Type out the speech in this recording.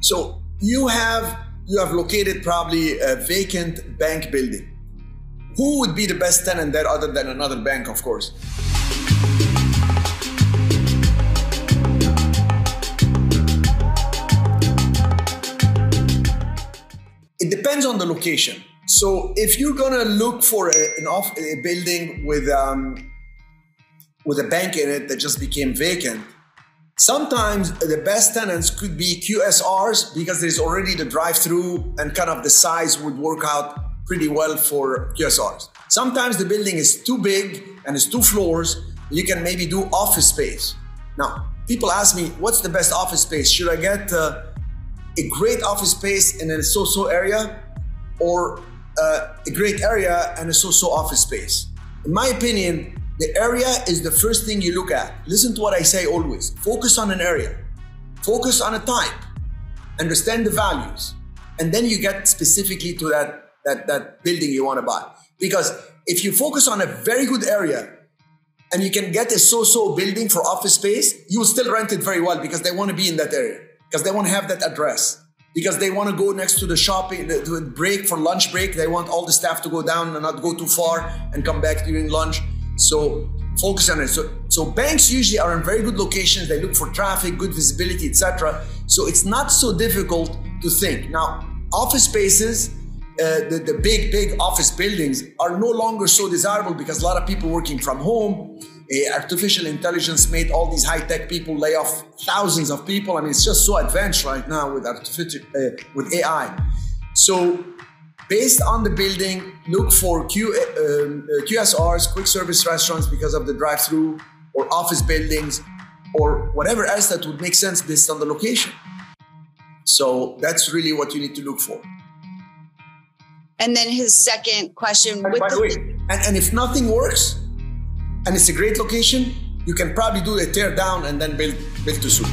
So you have located probably a vacant bank building. Who would be the best tenant there other than another bank, of course? It depends on the location. So if you're gonna look for a building with a bank in it that just became vacant, sometimes the best tenants could be QSRs because there's already the drive-through and kind of the size would work out pretty well for QSRs. Sometimes the building is too big and it's 2 floors. You can maybe do office space. Now, people ask me, what's the best office space? Should I get a great office space in a so-so area or a great area and a so-so office space? In my opinion, the area is the first thing you look at. Listen to what I say always. Focus on an area. Focus on a type. Understand the values. And then you get specifically to that building you want to buy. Because if you focus on a very good area and you can get a so-so building for office space, you will still rent it very well because they want to be in that area. Because they want to have that address. Because they want to go next to the shopping, to a break for lunch break. They want all the staff to go down and not go too far and come back during lunch. So focus on it. So banks usually are in very good locations. They look for traffic, good visibility, etc. So it's not so difficult to think. Now, office spaces, the big office buildings are no longer so desirable because a lot of people working from home. Artificial intelligence made all these high-tech people lay off thousands of people. I mean, it's just so advanced right now with with AI. So based on the building, look for QSRs, quick service restaurants because of the drive-through, or office buildings, or whatever else that would make sense based on the location. So that's really what you need to look for. And then his second question. And by the way, and if nothing works, and it's a great location, you can probably do a tear down and then build to suit.